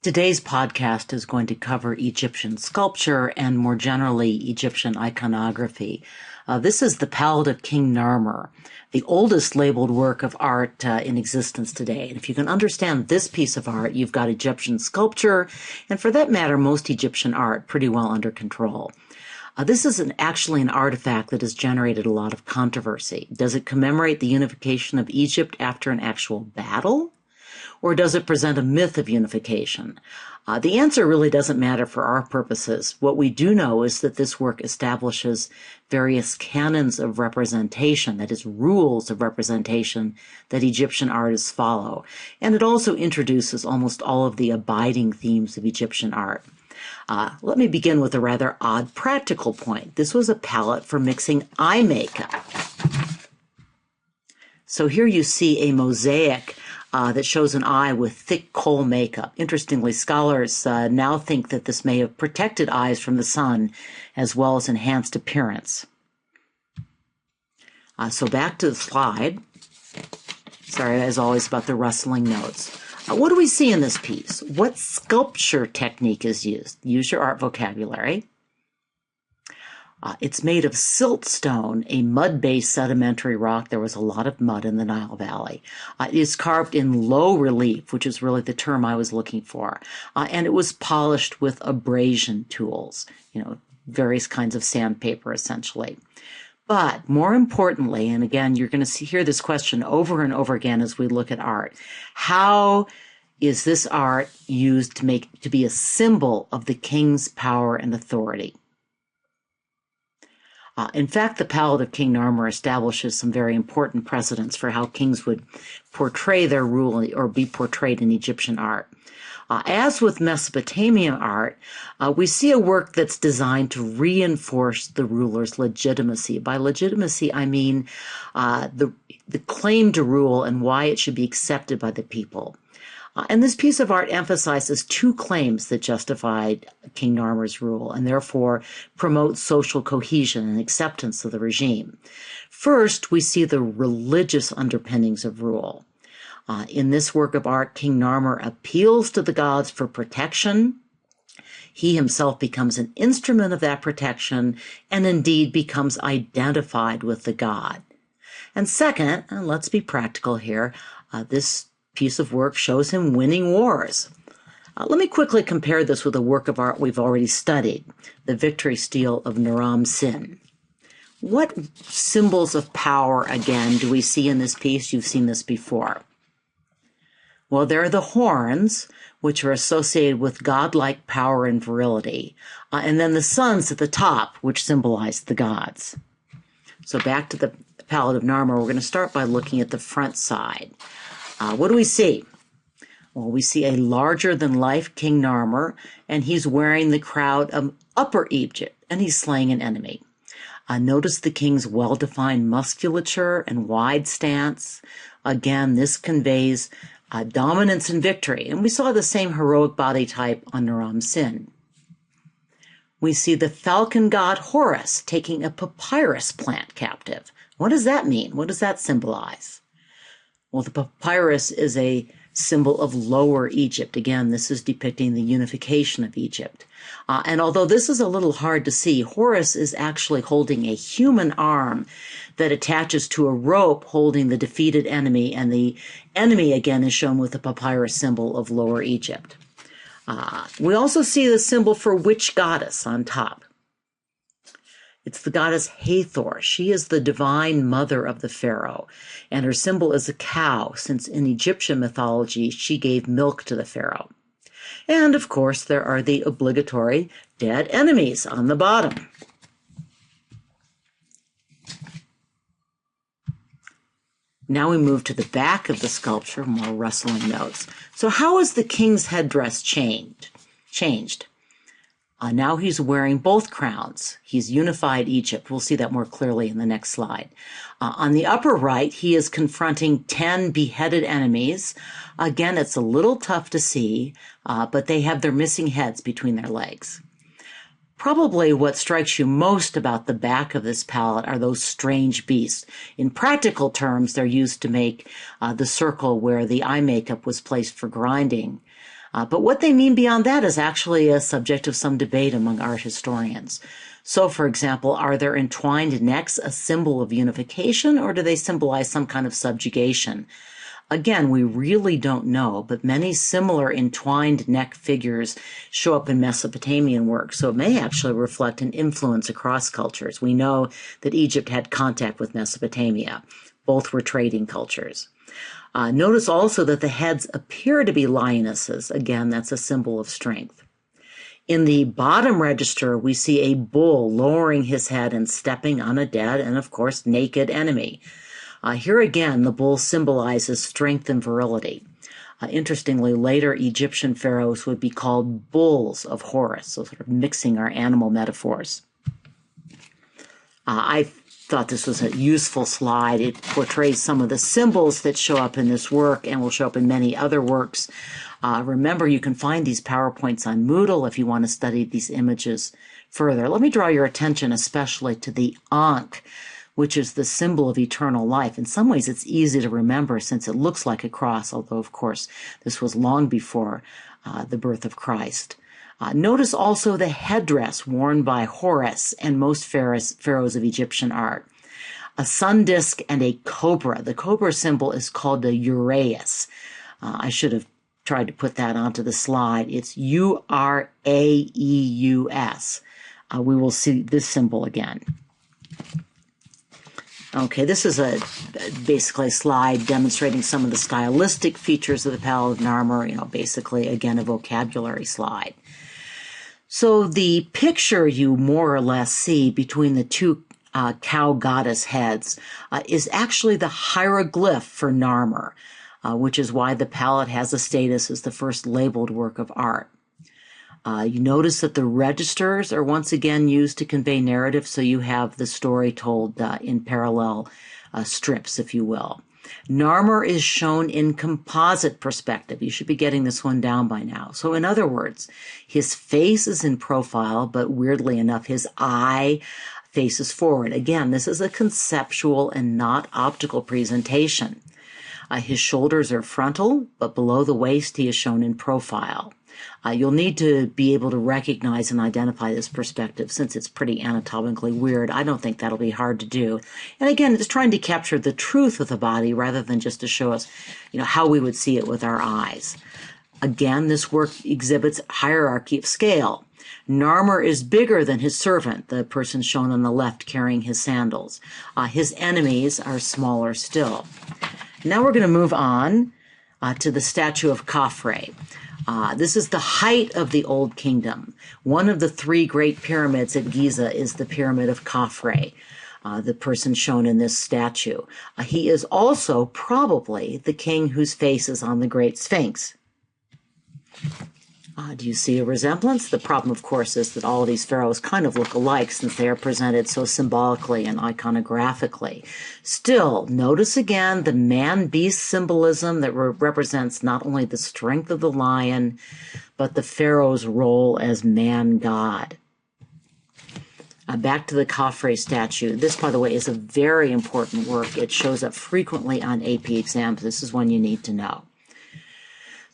Today's podcast is going to cover Egyptian sculpture and more generally Egyptian iconography. This is the palette of King Narmer, the oldest labeled work of art in existence today. And if you can understand this piece of art, you've got Egyptian sculpture, and for that matter, most Egyptian art pretty well under control. This is actually an artifact that has generated a lot of controversy. Does it commemorate the unification of Egypt after an actual battle? Or does it present a myth of unification? The answer really doesn't matter for our purposes. What we do know is that this work establishes various canons of representation, that is, rules of representation that Egyptian artists follow. And it also introduces almost all of the abiding themes of Egyptian art. Let me begin with a rather odd practical point. This was a palette for mixing eye makeup. So here you see a mosaic that shows an eye with thick coal makeup. Interestingly, scholars now think that this may have protected eyes from the sun as well as enhanced appearance. So back to the slide. Sorry, as always, about the rustling notes. What do we see in this piece? What sculpture technique is used? Use your art vocabulary. It's made of siltstone, a mud-based sedimentary rock. There was a lot of mud in the Nile Valley. It is carved in low relief, which is really the term I was looking for. And it was polished with abrasion tools, various kinds of sandpaper, essentially. But more importantly, and again, you're going to hear this question over and over again as we look at art, how is this art used to be a symbol of the king's power and authority? In fact, the palette of King Narmer establishes some very important precedents for how kings would portray their rule or be portrayed in Egyptian art. As with Mesopotamian art, we see a work that's designed to reinforce the ruler's legitimacy. By legitimacy, I mean the claim to rule and why it should be accepted by the people. And this piece of art emphasizes two claims that justified King Narmer's rule and therefore promote social cohesion and acceptance of the regime. First, we see the religious underpinnings of rule. In this work of art, King Narmer appeals to the gods for protection. He himself becomes an instrument of that protection and indeed becomes identified with the god. And second, and let's be practical here, this piece of work shows him winning wars. Let me quickly compare this with a work of art we've already studied, the Victory Stele of Naram-Sin. What symbols of power, again, do we see in this piece? You've seen this before. Well, there are the horns, which are associated with godlike power and virility, and then the suns at the top, which symbolize the gods. So back to the palette of Narmer, we're going to start by looking at the front side. What do we see? Well, we see a larger-than-life King Narmer, and he's wearing the crown of Upper Egypt, and he's slaying an enemy. Notice the king's well-defined musculature and wide stance. Again, this conveys dominance and victory, and we saw the same heroic body type on Naram-Sin. We see the falcon god Horus taking a papyrus plant captive. What does that mean? What does that symbolize? Well, the papyrus is a symbol of Lower Egypt. Again, this is depicting the unification of Egypt. And although this is a little hard to see, Horus is actually holding a human arm that attaches to a rope holding the defeated enemy, and the enemy, again, is shown with the papyrus symbol of Lower Egypt. We also see the symbol for witch goddess on top. It's the goddess Hathor. She is the divine mother of the pharaoh, and her symbol is a cow, since in Egyptian mythology she gave milk to the pharaoh. And, of course, there are the obligatory dead enemies on the bottom. Now we move to the back of the sculpture, more rustling notes. So how has the king's headdress changed? Now he's wearing both crowns. He's unified Egypt. We'll see that more clearly in the next slide. On the upper right, he is confronting 10 beheaded enemies. Again, it's a little tough to see, but they have their missing heads between their legs. Probably what strikes you most about the back of this palette are those strange beasts. In practical terms, they're used to make the circle where the eye makeup was placed for grinding. But what they mean beyond that is actually a subject of some debate among art historians. So, for example, are their entwined necks a symbol of unification, or do they symbolize some kind of subjugation? Again, we really don't know, but many similar entwined neck figures show up in Mesopotamian work, so it may actually reflect an influence across cultures. We know that Egypt had contact with Mesopotamia. Both were trading cultures. Notice also that the heads appear to be lionesses. Again, that's a symbol of strength. In the bottom register, we see a bull lowering his head and stepping on a dead and, of course, naked enemy. Here again, the bull symbolizes strength and virility. Interestingly, later Egyptian pharaohs would be called bulls of Horus, so sort of mixing our animal metaphors. I thought this was a useful slide. It portrays some of the symbols that show up in this work and will show up in many other works. Remember, you can find these PowerPoints on Moodle if you want to study these images further. Let me draw your attention especially to the Ankh, which is the symbol of eternal life. In some ways, it's easy to remember since it looks like a cross, although, of course, this was long before the birth of Christ. Notice also the headdress worn by Horus and most pharaohs of Egyptian art. A sun disk and a cobra. The cobra symbol is called the uraeus. I should have tried to put that onto the slide. It's Uraeus. We will see this symbol again. Okay, this is basically a slide demonstrating some of the stylistic features of the Palette of Narmer, basically, again, a vocabulary slide. So the picture you more or less see between the two cow goddess heads is actually the hieroglyph for Narmer, which is why the palette has a status as the first labeled work of art. You notice that the registers are once again used to convey narrative, so you have the story told in parallel strips, if you will. Narmer is shown in composite perspective. You should be getting this one down by now. So in other words, his face is in profile, but weirdly enough, his eye faces forward. Again, this is a conceptual and not optical presentation. His shoulders are frontal, but below the waist he is shown in profile. You'll need to be able to recognize and identify this perspective since it's pretty anatomically weird. I don't think that'll be hard to do. And again, it's trying to capture the truth of the body rather than just to show us, how we would see it with our eyes. Again, this work exhibits hierarchy of scale. Narmer is bigger than his servant, the person shown on the left carrying his sandals. His enemies are smaller still. Now we're going to move on to the statue of Khafre. This is the height of the Old Kingdom. One of the three great pyramids at Giza is the Pyramid of Khafre, the person shown in this statue. He is also probably the king whose face is on the Great Sphinx. Do you see a resemblance? The problem, of course, is that all of these pharaohs kind of look alike since they are presented so symbolically and iconographically. Still, notice again the man-beast symbolism that represents not only the strength of the lion, but the pharaoh's role as man-god. Back to the Khafre statue. This, by the way, is a very important work. It shows up frequently on AP exams. This is one you need to know.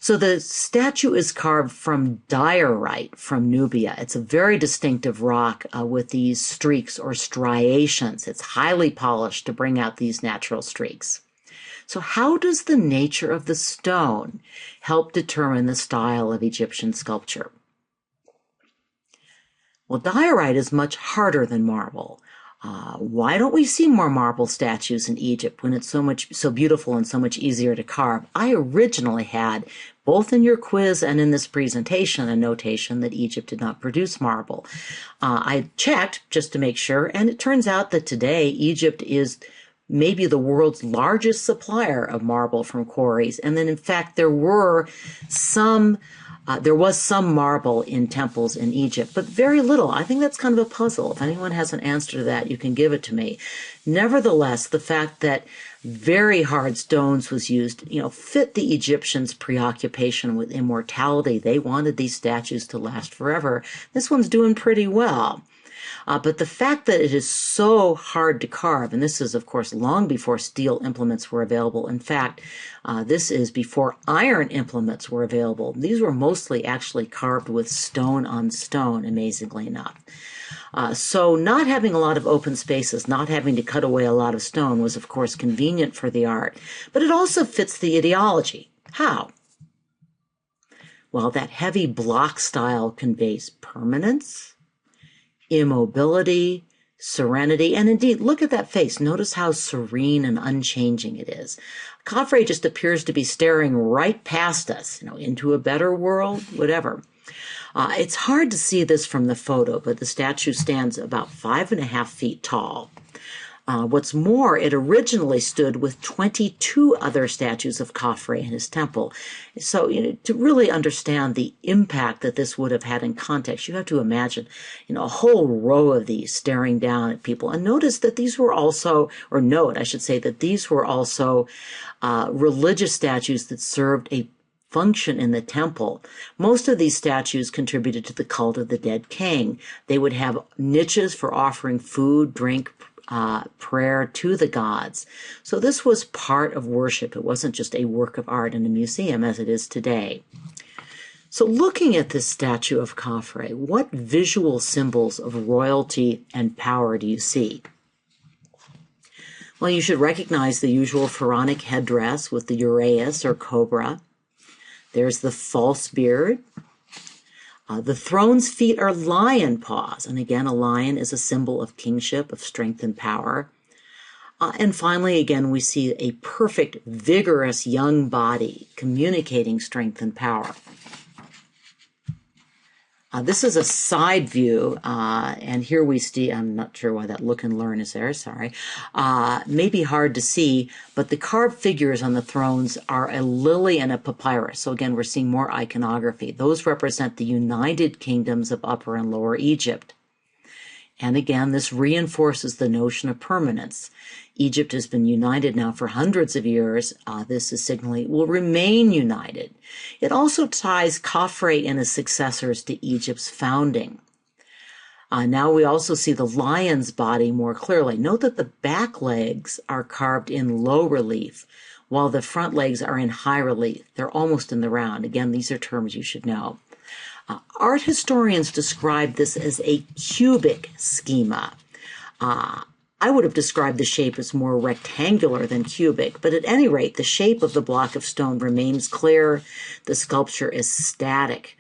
So the statue is carved from diorite from Nubia. It's a very distinctive rock with these streaks or striations. It's highly polished to bring out these natural streaks. So how does the nature of the stone help determine the style of Egyptian sculpture? Well, diorite is much harder than marble. Why don't we see more marble statues in Egypt when it's so beautiful and so much easier to carve? I originally had, both in your quiz and in this presentation, a notation that Egypt did not produce marble. I checked just to make sure, and it turns out that today Egypt is maybe the world's largest supplier of marble from quarries, and then in fact there was some marble in temples in Egypt, but very little. I think that's kind of a puzzle. If anyone has an answer to that, you can give it to me. Nevertheless, the fact that very hard stones was used, fit the Egyptians' preoccupation with immortality. They wanted these statues to last forever. This one's doing pretty well. But the fact that it is so hard to carve, and this is, of course, long before steel implements were available. In fact, this is before iron implements were available. These were mostly actually carved with stone on stone, amazingly enough. So not having a lot of open spaces, not having to cut away a lot of stone was, of course, convenient for the art. But it also fits the ideology. How? Well, that heavy block style conveys permanence, immobility, serenity, and indeed, look at that face. Notice how serene and unchanging it is. Khafre just appears to be staring right past us, into a better world, whatever. It's hard to see this from the photo, but the statue stands about 5.5 feet tall. What's more, it originally stood with 22 other statues of Khafre in his temple. So, to really understand the impact that this would have had in context, you have to imagine, a whole row of these staring down at people. And notice that these were also, or note, I should say, that these were also religious statues that served a function in the temple. Most of these statues contributed to the cult of the dead king. They would have niches for offering food, drink, prayer to the gods. So this was part of worship. It wasn't just a work of art in a museum as it is today. So looking at this statue of Khafre, what visual symbols of royalty and power do you see? Well, you should recognize the usual pharaonic headdress with the uraeus or cobra. There's the false beard. The throne's feet are lion paws, and again, a lion is a symbol of kingship, of strength and power. And finally, again, we see a perfect, vigorous young body communicating strength and power. This is a side view, and here we see, I'm not sure why that look and learn is there, sorry. Maybe hard to see, but the carved figures on the thrones are a lily and a papyrus. So again, we're seeing more iconography. Those represent the united kingdoms of Upper and Lower Egypt. And again, this reinforces the notion of permanence. Egypt has been united now for hundreds of years. This is signaling it will remain united. It also ties Khafre and his successors to Egypt's founding. Now we also see the lion's body more clearly. Note that the back legs are carved in low relief, while the front legs are in high relief. They're almost in the round. Again, these are terms you should know. Art historians describe this as a cubic schema. I would have described the shape as more rectangular than cubic, but at any rate, the shape of the block of stone remains clear. The sculpture is static.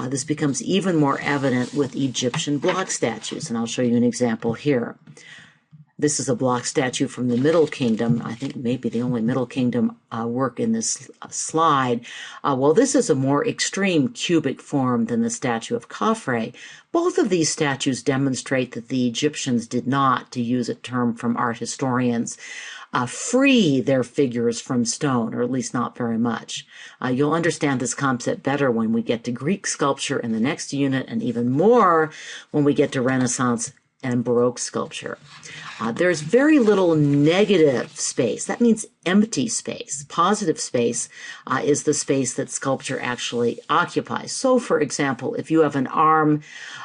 This becomes even more evident with Egyptian block statues, and I'll show you an example here. This is a block statue from the Middle Kingdom. I think maybe the only Middle Kingdom work in this slide. Well, this is a more extreme cubic form than the statue of Khafre. Both of these statues demonstrate that the Egyptians did not, to use a term from art historians, free their figures from stone, or at least not very much. You'll understand this concept better when we get to Greek sculpture in the next unit, and even more when we get to Renaissance and Baroque sculpture. There's very little negative space. That means empty space. Positive space is the space that sculpture actually occupies. So, for example, if you have an arm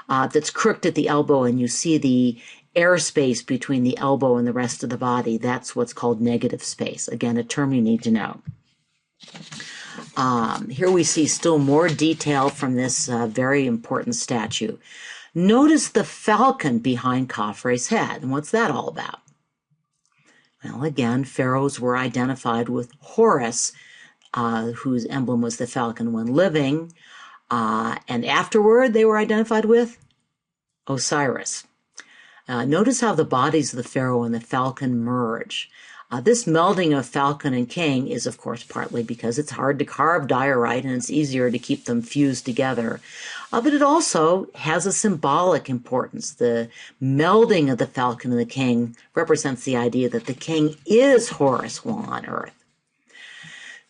that's crooked at the elbow and you see the airspace between the elbow and the rest of the body, that's what's called negative space. Again, a term you need to know. Here we see still more detail from this very important statue. Notice the falcon behind Khafre's head. And what's that all about? Well, again, pharaohs were identified with Horus, whose emblem was the falcon when living. And afterward, they were identified with Osiris. Notice how the bodies of the pharaoh and the falcon merge. This melding of falcon and king is, of course, partly because it's hard to carve diorite and it's easier to keep them fused together. But it also has a symbolic importance. The melding of the falcon and the king represents the idea that the king is Horus while on earth.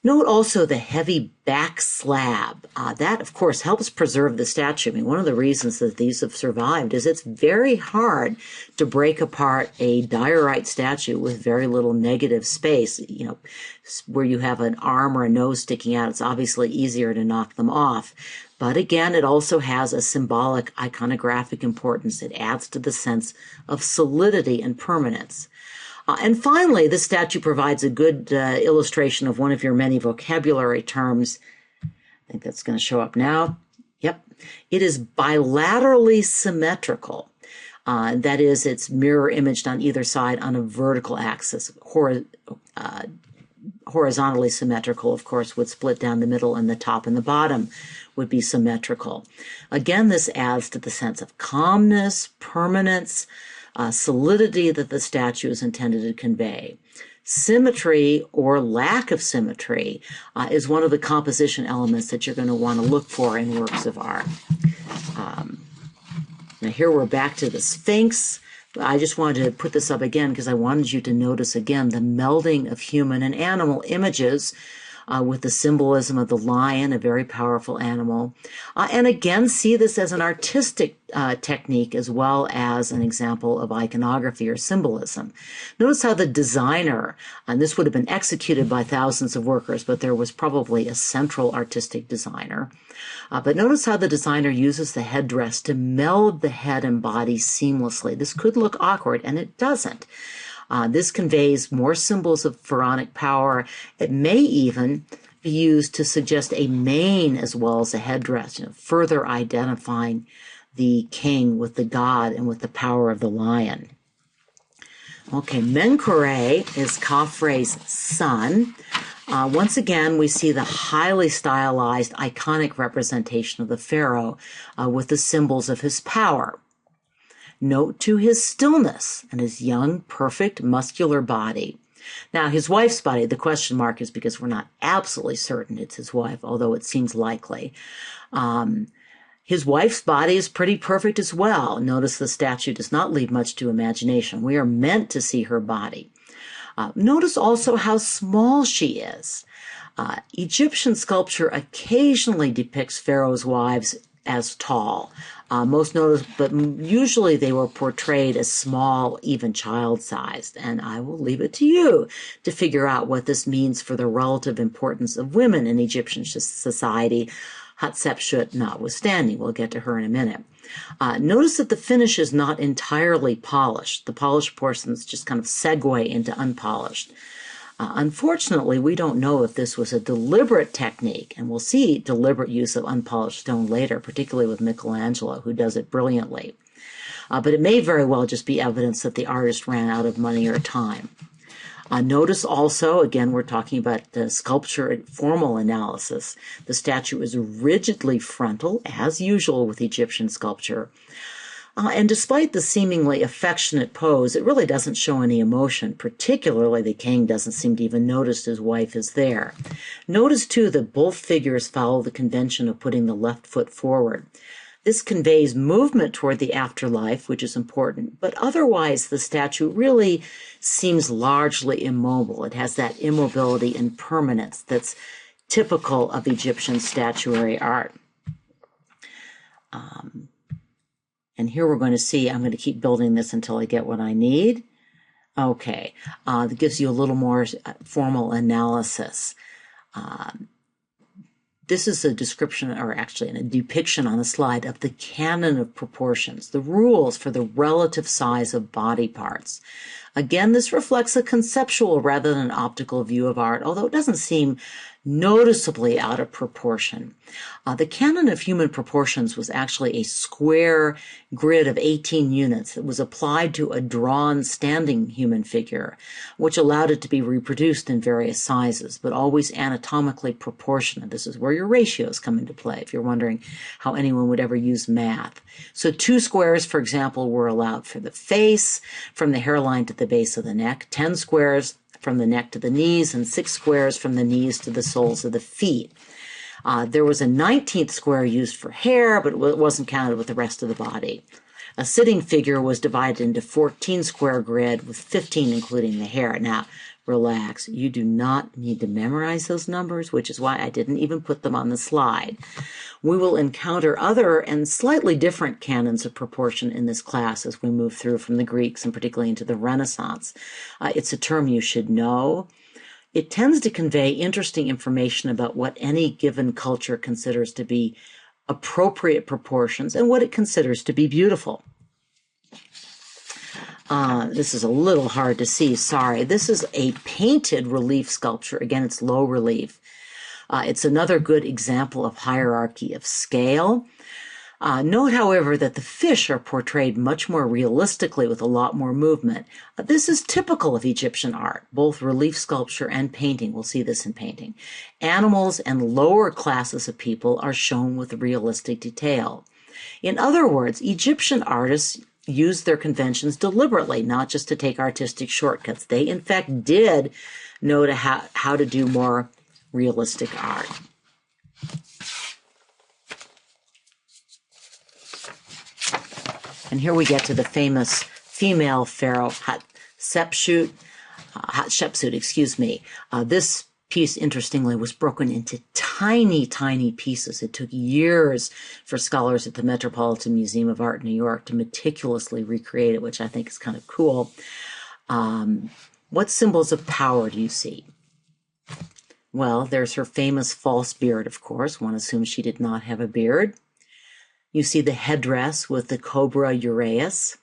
Note also the heavy back slab. That, of course, helps preserve the statue. I mean, one of the reasons that these have survived is it's very hard to break apart a diorite statue with very little negative space. You know, where you have an arm or a nose sticking out, it's obviously easier to knock them off. But again, it also has a symbolic iconographic importance. It adds to the sense of solidity and permanence. And finally, this statue provides a good illustration of one of your many vocabulary terms. I think that's going to show up now. Yep. It is bilaterally symmetrical. That is, it's mirror imaged on either side on a vertical axis. Horizontally symmetrical, of course, would split down the middle, and the top and the bottom would be symmetrical. Again, this adds to the sense of calmness, permanence, solidity that the statue is intended to convey. Symmetry or lack of symmetry is one of the composition elements that you're going to want to look for in works of art. Now here we're back to the Sphinx. I just wanted to put this up again because I wanted you to notice again the melding of human and animal images with the symbolism of the lion, a very powerful animal. And again, see this as an artistic technique as well as an example of iconography or symbolism. Notice how the designer, and this would have been executed by thousands of workers, but there was probably a central artistic designer. But notice how the designer uses the headdress to meld the head and body seamlessly. This could look awkward, and it doesn't. This conveys more symbols of pharaonic power. It may even be used to suggest a mane as well as a headdress, further identifying the king with the god and with the power of the lion. Okay, Menkaure is Khafre's son. Once again, we see the highly stylized, iconic representation of the pharaoh with the symbols of his power. Note to his stillness and his young, perfect, muscular body. Now, his wife's body, the question mark is because we're not absolutely certain it's his wife, although it seems likely. His wife's body is pretty perfect as well. Notice the statue does not leave much to imagination. We are meant to see her body. Notice also how small she is. Egyptian sculpture occasionally depicts pharaohs' wives as tall. Most notice, but usually they were portrayed as small, even child-sized. And I will leave it to you to figure out what this means for the relative importance of women in Egyptian society, Hatshepsut notwithstanding. We'll get to her in a minute. Notice that the finish is not entirely polished. The polished portions just kind of segue into unpolished. Unfortunately, we don't know if this was a deliberate technique, and we'll see deliberate use of unpolished stone later, particularly with Michelangelo, who does it brilliantly. But it may very well just be evidence that the artist ran out of money or time. Notice also, again, we're talking about the sculpture formal analysis. The statue is rigidly frontal, as usual with Egyptian sculpture. And despite the seemingly affectionate pose, it really doesn't show any emotion. Particularly, the king doesn't seem to even notice his wife is there. Notice, too, that both figures follow the convention of putting the left foot forward. This conveys movement toward the afterlife, which is important, but otherwise the statue really seems largely immobile. It has that immobility and permanence that's typical of Egyptian statuary art. And here we're going to see, I'm going to keep building this until I get what I need. Okay, that gives you a little more formal analysis. This is a description, or actually a depiction on a slide of the canon of proportions, the rules for the relative size of body parts. Again, this reflects a conceptual rather than an optical view of art, although it doesn't seem noticeably out of proportion. The canon of human proportions was actually a square grid of 18 units that was applied to a drawn standing human figure, which allowed it to be reproduced in various sizes, but always anatomically proportionate. This is where your ratios come into play, if you're wondering how anyone would ever use math. So 2 squares, for example, were allowed for the face, from the hairline to the base of the neck, 10 squares from the neck to the knees, and 6 squares from the knees to the soles of the feet. There was a 19th square used for hair, but it wasn't counted with the rest of the body. A sitting figure was divided into 14 square grid, with 15 including the hair. Now, relax. You do not need to memorize those numbers, which is why I didn't even put them on the slide. We will encounter other and slightly different canons of proportion in this class as we move through from the Greeks and particularly into the Renaissance. It's a term you should know. It tends to convey interesting information about what any given culture considers to be appropriate proportions and what it considers to be beautiful. This is a little hard to see, sorry. This is a painted relief sculpture. Again, it's low relief. It's another good example of hierarchy of scale. Note, however, that the fish are portrayed much more realistically with a lot more movement. This is typical of Egyptian art, both relief sculpture and painting. We'll see this in painting. Animals and lower classes of people are shown with realistic detail. In other words, Egyptian artists used their conventions deliberately, not just to take artistic shortcuts. They, in fact, did know how to do more realistic art. And here we get to the famous female pharaoh Hatshepsut, this piece, interestingly, was broken into tiny, tiny pieces. It took years for scholars at the Metropolitan Museum of Art in New York to meticulously recreate it, which I think is kind of cool. What symbols of power do you see? Well, there's her famous false beard, of course. One assumes she did not have a beard. You see the headdress with the cobra uraeus.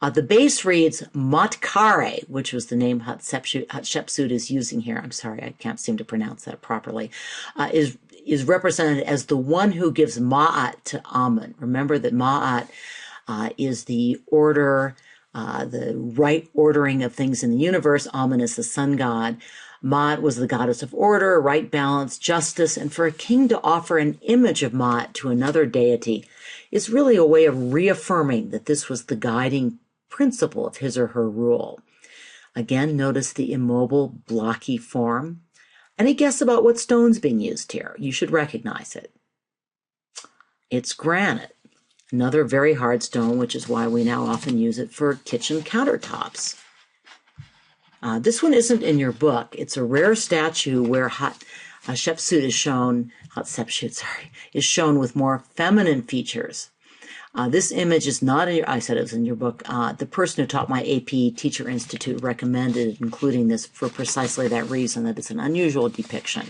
The base reads Menkaure, which was the name Hatshepsut is using here. I'm sorry, I can't seem to pronounce that properly. Is represented as the one who gives Ma'at to Amun. Remember that Ma'at is the order, the right ordering of things in the universe. Amun is the sun god. Ma'at was the goddess of order, right balance, justice, and for a king to offer an image of Ma'at to another deity is really a way of reaffirming that this was the guiding principle of his or her rule. Again, notice the immobile, blocky form. Any guess about what stone's being used here? You should recognize it. It's granite, another very hard stone, which is why we now often use it for kitchen countertops. This one isn't in your book. It's a rare statue where Hatshepsut is shown with more feminine features. This image is not in your, I said it was in your book. The person who taught my AP Teacher Institute recommended including this for precisely that reason, that it's an unusual depiction.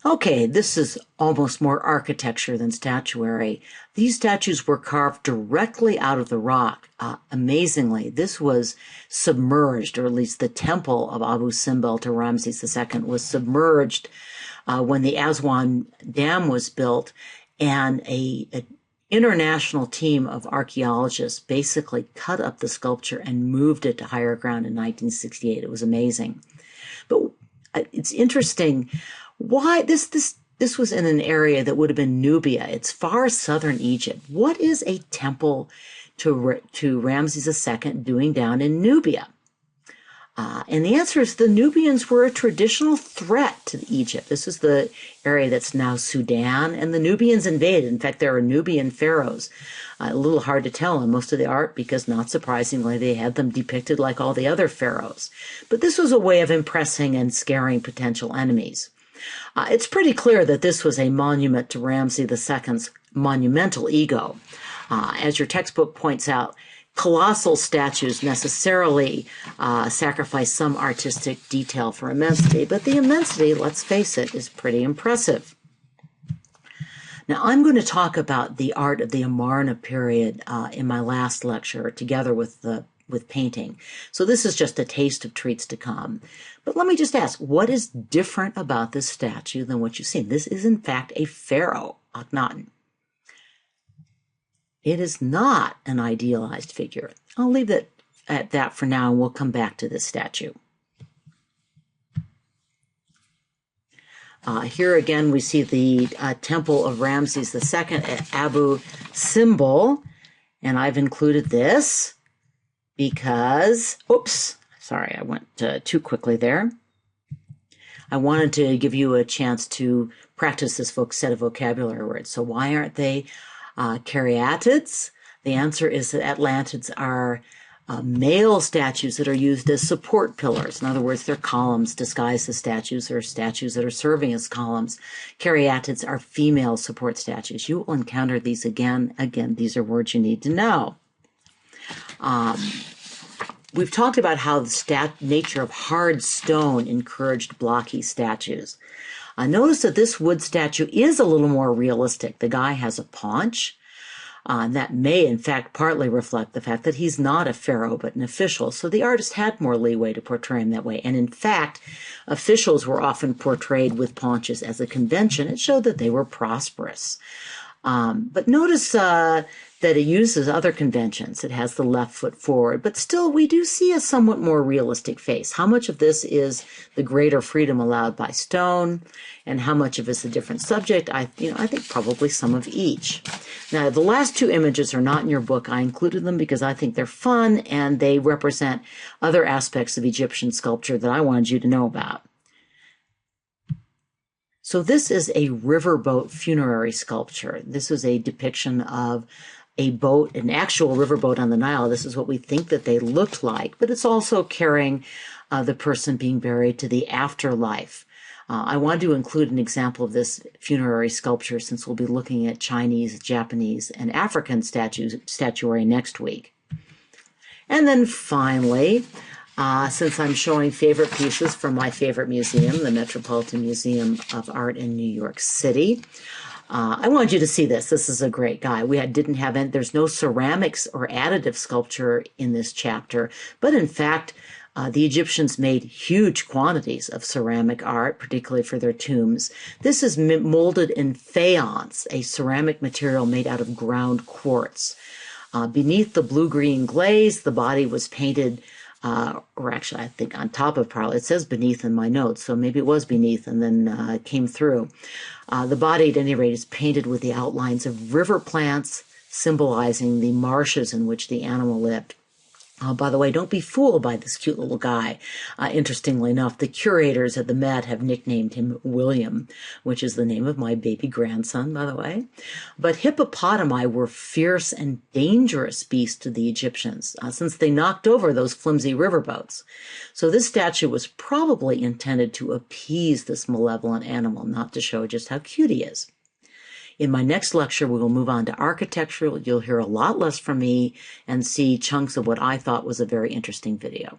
Okay, this is almost more architecture than statuary. These statues were carved directly out of the rock. Amazingly, this was submerged, or at least the temple of Abu Simbel to Ramses II was submerged when the Aswan Dam was built, and an international team of archaeologists basically cut up the sculpture and moved it to higher ground in 1968. It was amazing. But it's interesting why this was in an area that would have been Nubia. It's far southern Egypt. What is a temple to Ramses II doing down in Nubia? And the answer is the Nubians were a traditional threat to Egypt. This is the area that's now Sudan, and the Nubians invaded. In fact, there are Nubian pharaohs. A little hard to tell in most of the art because, not surprisingly, they had them depicted like all the other pharaohs. But this was a way of impressing and scaring potential enemies. It's pretty clear that this was a monument to Ramses II's monumental ego. As your textbook points out, colossal statues necessarily sacrifice some artistic detail for immensity, but the immensity, let's face it, is pretty impressive. Now, I'm going to talk about the art of the Amarna period in my last lecture, together with painting. So this is just a taste of treats to come. But let me just ask, what is different about this statue than what you've seen? This is, in fact, a pharaoh, Akhenaten. It is not an idealized figure. I'll leave it at that for now, and we'll come back to this statue. Here again, we see the temple of Ramses II at Abu Simbel, and I've included this because, oops, sorry, I went too quickly there. I wanted to give you a chance to practice this set of vocabulary words. So why aren't they caryatids? The answer is that Atlantids are Male statues that are used as support pillars. In other words, they're columns disguised as statues, or statues that are serving as columns. Caryatids are female support statues. You will encounter these again. Again, these are words you need to know. We've talked about how the nature of hard stone encouraged blocky statues. Notice that this wood statue is a little more realistic. The guy has a paunch. That may, in fact, partly reflect the fact that he's not a pharaoh, but an official. So the artist had more leeway to portray him that way. And in fact, officials were often portrayed with paunches as a convention. It showed that they were prosperous. But notice that it uses other conventions. It has the left foot forward, but still we do see a somewhat more realistic face. How much of this is the greater freedom allowed by stone, and how much of it is a different subject? I think probably some of each. Now, the last two images are not in your book. I included them because I think they're fun and they represent other aspects of Egyptian sculpture that I wanted you to know about. So this is a riverboat funerary sculpture. This is a depiction of a boat, an actual riverboat on the Nile. This is what we think that they looked like, but it's also carrying the person being buried to the afterlife. I wanted to include an example of this funerary sculpture since we'll be looking at Chinese, Japanese, and African statuary next week. And then finally, since I'm showing favorite pieces from my favorite museum, the Metropolitan Museum of Art in New York City, I wanted you to see this. This is a great guy. There's no ceramics or additive sculpture in this chapter, but in fact, the Egyptians made huge quantities of ceramic art, particularly for their tombs. This is molded in faience, a ceramic material made out of ground quartz. Beneath the blue-green glaze, the body was painted, or actually I think on top of partly. It says beneath in my notes, so maybe it was beneath and then came through. The body, at any rate, is painted with the outlines of river plants, symbolizing the marshes in which the animal lived. By the way, don't be fooled by this cute little guy. Interestingly enough, the curators at the Met have nicknamed him William, which is the name of my baby grandson, by the way. But hippopotami were fierce and dangerous beasts to the Egyptians, since they knocked over those flimsy riverboats. So this statue was probably intended to appease this malevolent animal, not to show just how cute he is. In my next lecture, we will move on to architecture. You'll hear a lot less from me and see chunks of what I thought was a very interesting video.